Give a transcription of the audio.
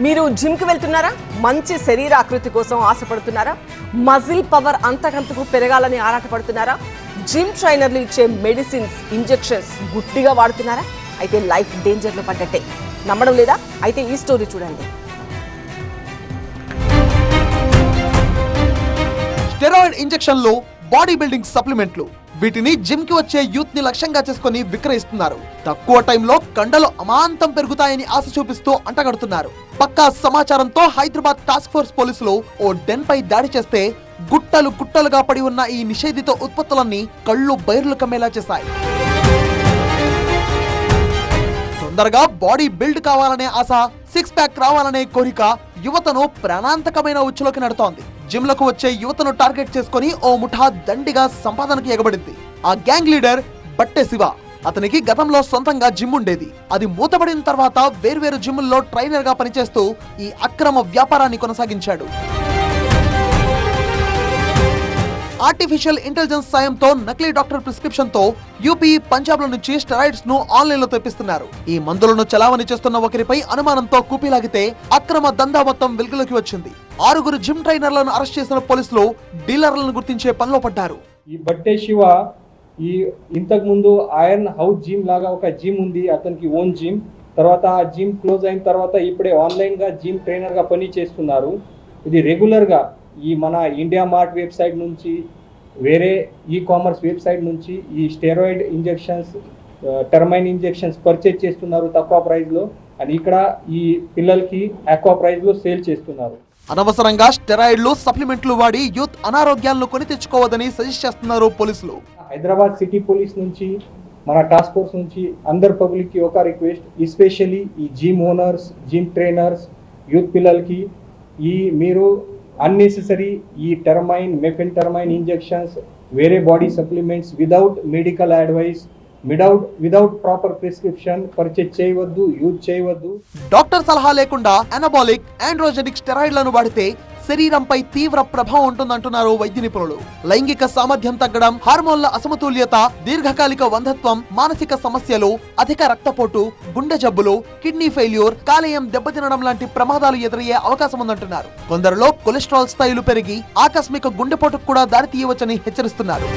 మీరు జిమ్కి వెళ్తున్నారా? మంచి శరీర ఆకృతి కోసం ఆశపడుతున్నారా? మజిల్ పవర్ అంతకంతకు పెరగాలని ఆరాటపడుతున్నారా? జిమ్ ట్రైనర్లు ఇచ్చే మెడిసిన్స్, ఇంజెక్షన్స్ గుడ్డిగా వాడుతున్నారా? అయితే లైఫ్ డేంజర్లో పడ్డట్టే. నమ్మడం లేదా? అయితే ఈ స్టోరీ చూడండి. స్టెరాయిడ్ ఇంజెక్షన్లు, బాడీ బిల్డింగ్ సప్లిమెంట్లు, వీటిని జిమ్ కి వచ్చే యూత్ ని లక్ష్యంగా చేసుకుని విక్రయిస్తున్నారు. తక్కువ టైంలో కండలు అమాంతం పెరుగుతాయని ఆశ చూపిస్తూ అంటగడుతున్నారు. పక్కా సమాచారంతో హైదరాబాద్ టాస్క్ ఫోర్స్ పోలీసులు ఓ డెన్ పై దాడి చేస్తే గుట్టలు గుట్టలుగా పడి ఉన్న ఈ నిషేధిత ఉత్పత్తులన్నీ కళ్ళు బైర్లు కమ్మేలా చేశాయి. తొందరగా బాడీ బిల్డ్ కావాలనే ఆశ, సిక్స్ ప్యాక్ రావాలనే కోరిక యువతను ప్రాణాంతకమైన ఉచ్చులోకి నడుతోంది. జిమ్లకు వచ్చే యువతను టార్గెట్ చేసుకుని ఓ ముఠా దండిగా సంపాదనకు ఎగబడింది. ఆ గ్యాంగ్ లీడర్ బట్టే శివ. అతనికి గతంలో సొంతంగా జిమ్ ఉండేది. అది మూతపడిన తర్వాత వేర్వేరు జిమ్ల్లో ట్రైనర్ గా పనిచేస్తూ ఈ అక్రమ వ్యాపారాన్ని కొనసాగించాడు. ఆర్టిఫిషియల్ ఇంటెలిజెన్స్ సాయంతో నకిలీ డాక్టర్ ప్రిస్క్రిప్షన్ తో యూపీ, పంజాబ్ ల నుంచి స్టెరాయిడ్స్ ను ఆన్లైన్ లో తెప్పిస్తున్నారు. ఈ మందులను చలామణి చేస్తున్న ఒకరిపై అనుమానంతో కూపీలాగితే అక్రమ దందా మొత్తం వెలుగులోకి వచ్చింది. 6 జిమ్ ట్రైనర్లను అరెస్ట్ చేసిన పోలీసులు డీలర్లను గుర్తించే పనిలో పడ్డారు. ఈ బట్టే శివ ఇంతకు ముందు ఐరన్ హౌస్ జిమ్ లాగా ఒక జిమ్ ఉంది, అతనికి ఓన్ జిమ్. తర్వాత ఆ జిమ్ క్లోజ్ అయిన తర్వాత ఇప్పుడే ఆన్లైన్ గా జిమ్ ట్రైనర్ గా పని చేస్తున్నారు. ఇది రెగ్యులర్ గా ఈ మన ఇండియా మార్ట్ వెబ్సైట్ నుంచి, వేరే ఈ కామర్స్ వెబ్సైట్ నుంచి ఈ స్టెరాయిడ్ ఇంజెక్షన్స్, టర్మైన్ ఇంజెక్షన్స్ పర్చేజ్ చేస్తున్నారు తక్కువ ప్రైస్ లో. అండ్ ఇక్కడ ఈ పిల్లలకి ఎక్కువ ప్రైస్ లో సేల్ చేస్తున్నారు. అనవసరంగా స్టెరాయిడ్లు, సప్లిమెంట్లు వాడి యూత్ అనారోగ్యాలను కొని తెచ్చుకోవద్దని సజెస్ట్ చేస్తున్నారు పోలీసులు. హైదరాబాద్ సిటీ పోలీస్ నుంచి, మన టాస్క్ ఫోర్స్ నుంచి అందరు పబ్లిక్ కి ఒక రిక్వెస్ట్, ఎస్పెషల్లీ ఈ gym owners, gym trainers, youth పిల్లలకి ఈ మీరు అన్నెసెసరీ ఈ టర్మైన్, మెఫెన్టర్మైన్ ఇంజెక్షన్స్, వేరే body supplements without medical advice, without proper prescription purchase చేయవద్దు, యూజ్ చేయవద్దు. డాక్టర్ సలహా లేకుండా అనబాలిక్, ఆండ్రోజెనిక్ స్టెరాయిడ్లను వాడితే శరీరంపై తీవ్ర ప్రభావం ఉంటుందంటున్నారు వైద్య నిపుణులు. లైంగిక సామర్థ్యం తగ్గడం, హార్మోన్ల అసమతుల్యత, దీర్ఘకాలిక వంధత్వం, మానసిక సమస్యలు, అధిక రక్తపోటు, గుండె జబ్బులు, కిడ్నీ ఫెయిల్యూర్, కాలేయం దెబ్బతినడం లాంటి ప్రమాదాలు ఎదురయ్యే అవకాశం ఉందంటున్నారు. కొందరిలో కొలెస్ట్రాల్ స్థాయిలు పెరిగి ఆకస్మిక గుండెపోటుకు కూడా దారితీయవచ్చని హెచ్చరిస్తున్నారు.